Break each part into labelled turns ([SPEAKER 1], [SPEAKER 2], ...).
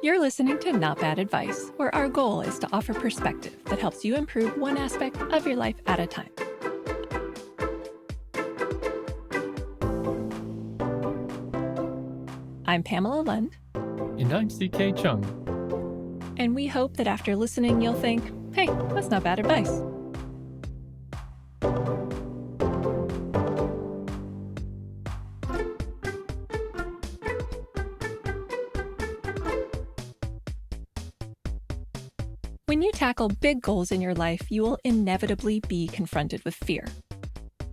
[SPEAKER 1] You're listening to Not Bad Advice, where our goal is to offer perspective that helps you improve one aspect of your life at a time. I'm Pamela Lund,
[SPEAKER 2] And I'm CK Chung.
[SPEAKER 1] and we hope that after listening, you'll think, hey, that's not bad advice. When you tackle big goals in your life, you will inevitably be confronted with fear.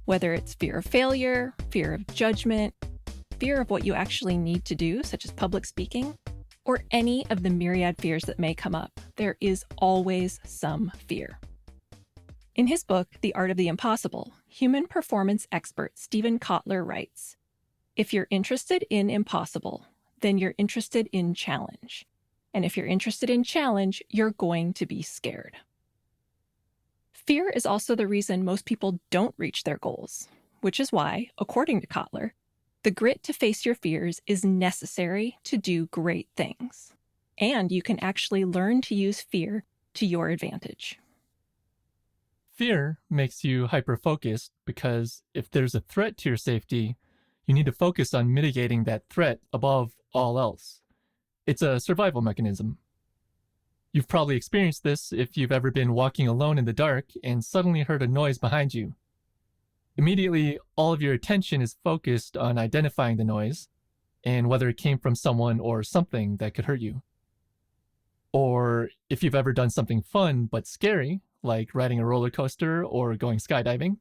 [SPEAKER 1] Whether it's fear of failure, fear of judgment, fear of what you actually need to do, such as public speaking, or any of the myriad fears that may come up, there is always some fear. In his book, The Art of the Impossible, human performance expert Steven Kotler writes, "If you're interested in impossible, then you're interested in challenge. And if you're interested in challenge, you're going to be scared." Fear is also the reason most people don't reach their goals, which is why, according to Kotler, the grit to face your fears is necessary to do great things. And you can actually learn to use fear to your advantage.
[SPEAKER 2] Fear makes you hyperfocused because if there's a threat to your safety, you need to focus on mitigating that threat above all else. It's a survival mechanism. You've probably experienced this if you've ever been walking alone in the dark and suddenly heard a noise behind you. Immediately, all of your attention is focused on identifying the noise and whether it came from someone or something that could hurt you. Or if you've ever done something fun but scary, like riding a roller coaster or going skydiving,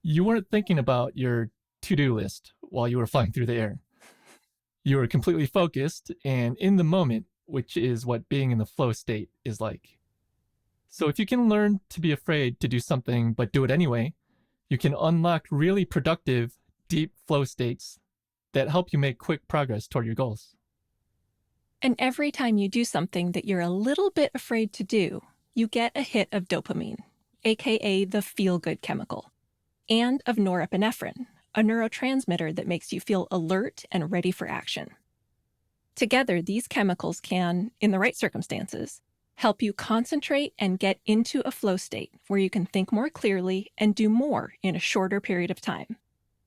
[SPEAKER 2] you weren't thinking about your to-do list while you were flying through the air. You were completely focused and in the moment, which is what being in the flow state is like. So if you can learn to be afraid to do something but do it anyway, you can unlock really productive, deep flow states that help you make quick progress toward your goals.
[SPEAKER 1] And every time you do something that you're a little bit afraid to do, you get a hit of dopamine, aka the feel-good chemical, and of norepinephrine, a neurotransmitter that makes you feel alert and ready for action. Together, these chemicals can, in the right circumstances, help you concentrate and get into a flow state where you can think more clearly and do more in a shorter period of time,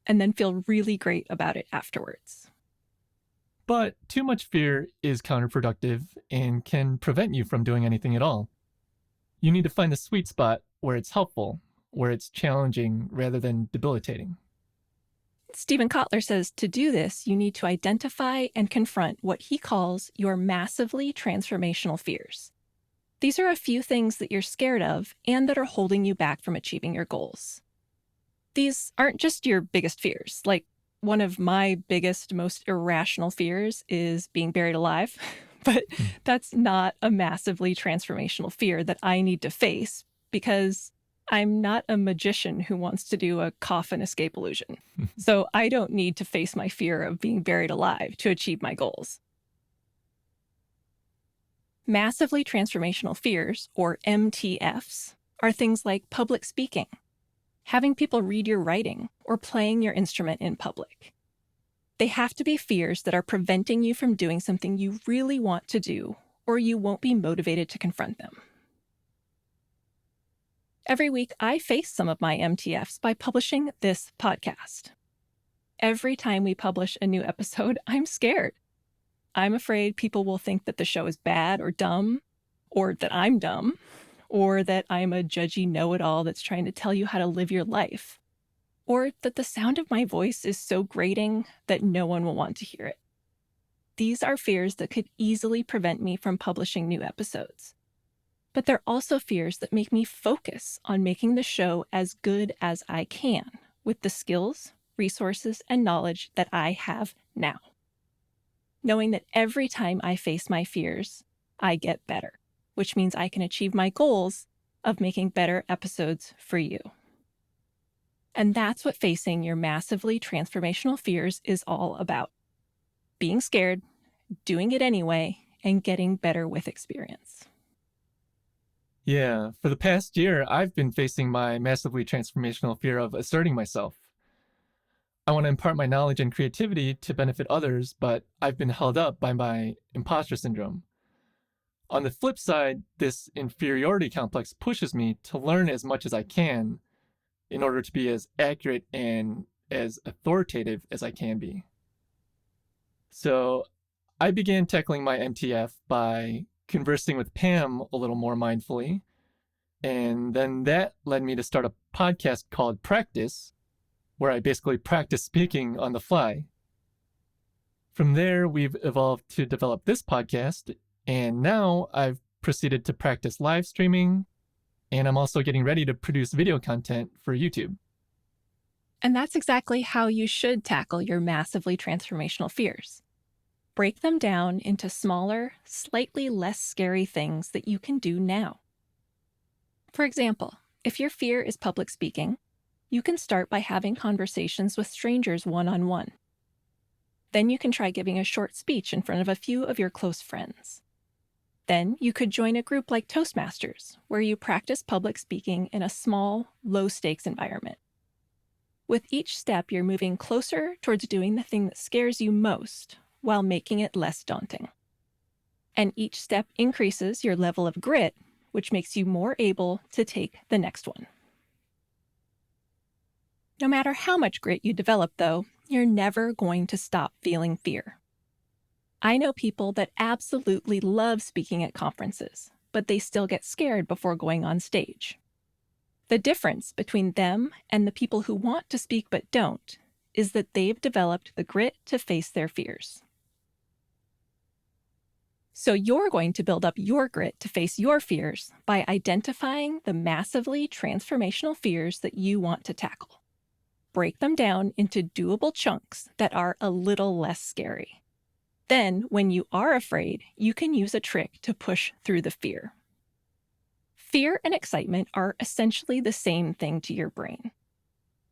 [SPEAKER 1] and then feel really great about it afterwards.
[SPEAKER 2] But too much fear is counterproductive and can prevent you from doing anything at all. You need to find the sweet spot where it's helpful, where it's challenging rather than debilitating.
[SPEAKER 1] Steven Kotler says to do this, you need to identify and confront what he calls your massively transformational fears. These are a few things that you're scared of and that are holding you back from achieving your goals. These aren't just your biggest fears. Like, one of my biggest, most irrational fears is being buried alive, but that's not a massively transformational fear that I need to face because I'm not a magician who wants to do a coffin escape illusion. So I don't need to face my fear of being buried alive to achieve my goals. Massively transformational fears, or MTFs, are things like public speaking, having people read your writing, or playing your instrument in public. They have to be fears that are preventing you from doing something you really want to do, or you won't be motivated to confront them. Every week, I face some of my MTFs by publishing this podcast. Every time we publish a new episode, I'm scared. I'm afraid people will think that the show is bad or dumb, or that I'm dumb, or that I'm a judgy know-it-all that's trying to tell you how to live your life, or that the sound of my voice is so grating that no one will want to hear it. These are fears that could easily prevent me from publishing new episodes. But they're also fears that make me focus on making the show as good as I can with the skills, resources, and knowledge that I have now. Knowing that every time I face my fears, I get better, which means I can achieve my goals of making better episodes for you. And that's what facing your massively transformational fears is all about. Being scared, doing it anyway, and getting better with experience.
[SPEAKER 2] Yeah, for the past year, I've been facing my massively transformational fear of asserting myself. I want to impart my knowledge and creativity to benefit others, but I've been held up by my imposter syndrome. On the flip side, this inferiority complex pushes me to learn as much as I can in order to be as accurate and as authoritative as I can be. So I began tackling my MTF by conversing with Pam a little more mindfully. And then that led me to start a podcast called Practice, where I basically practice speaking on the fly. From there, we've evolved to develop this podcast, and now I've proceeded to practice live streaming, and I'm also getting ready to produce video content for YouTube.
[SPEAKER 1] And that's exactly how you should tackle your massively transformational fears. Break them down into smaller, slightly less scary things that you can do now. For example, if your fear is public speaking, you can start by having conversations with strangers one-on-one. Then you can try giving a short speech in front of a few of your close friends. Then you could join a group like Toastmasters, where you practice public speaking in a small, low-stakes environment. With each step, you're moving closer towards doing the thing that scares you most while making it less daunting. And each step increases your level of grit, which makes you more able to take the next one. No matter how much grit you develop, though, you're never going to stop feeling fear. I know people that absolutely love speaking at conferences, but they still get scared before going on stage. The difference between them and the people who want to speak but don't is that they've developed the grit to face their fears. So you're going to build up your grit to face your fears by identifying the massively transformational fears that you want to tackle. Break them down into doable chunks that are a little less scary. Then, when you are afraid, you can use a trick to push through the fear. Fear and excitement are essentially the same thing to your brain.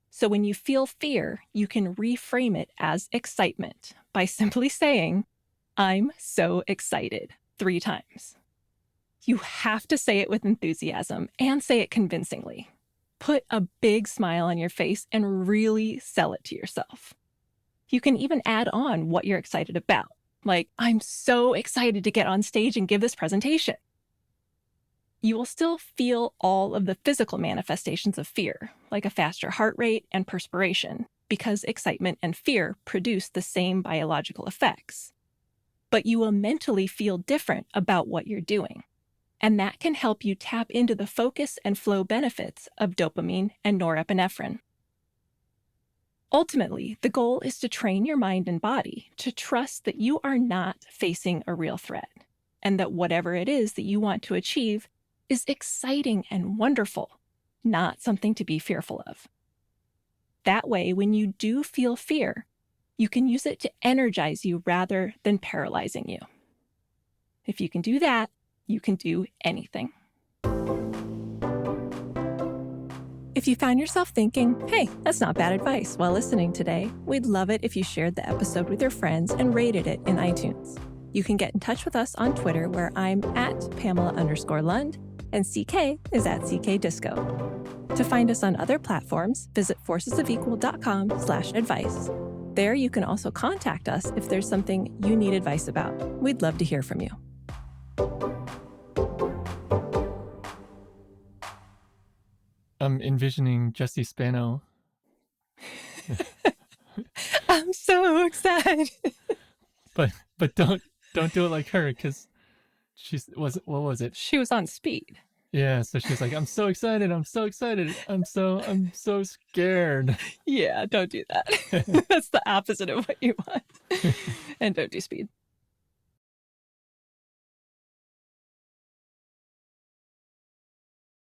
[SPEAKER 1] So when you feel fear, you can reframe it as excitement by simply saying, "I'm so excited," 3 times. You have to say it with enthusiasm and say it convincingly. Put a big smile on your face and really sell it to yourself. You can even add on what you're excited about, like, "I'm so excited to get on stage and give this presentation." You will still feel all of the physical manifestations of fear, like a faster heart rate and perspiration, because excitement and fear produce the same biological effects. But you will mentally feel different about what you're doing. And that can help you tap into the focus and flow benefits of dopamine and norepinephrine. Ultimately, the goal is to train your mind and body to trust that you are not facing a real threat, and that whatever it is that you want to achieve is exciting and wonderful, not something to be fearful of. That way, when you do feel fear, you can use it to energize you rather than paralyzing you. If you can do that, you can do anything. If you found yourself thinking, "Hey, that's not bad advice," while listening today, we'd love it if you shared the episode with your friends and rated it in iTunes. You can get in touch with us on Twitter, where I'm at Pamela_Lund and CK is at CKDisco. To find us on other platforms, visit forcesofequal.com/advice. There you can also contact us if there's something you need advice about. We'd love to hear from you.
[SPEAKER 2] I'm envisioning Jesse Spano.
[SPEAKER 1] I'm so excited.
[SPEAKER 2] But don't do it like her, because what was it?
[SPEAKER 1] She was on speed.
[SPEAKER 2] Yeah, so she's like, I'm so excited, I'm so scared.
[SPEAKER 1] Yeah, don't do that. That's the opposite of what you want. And don't do speed.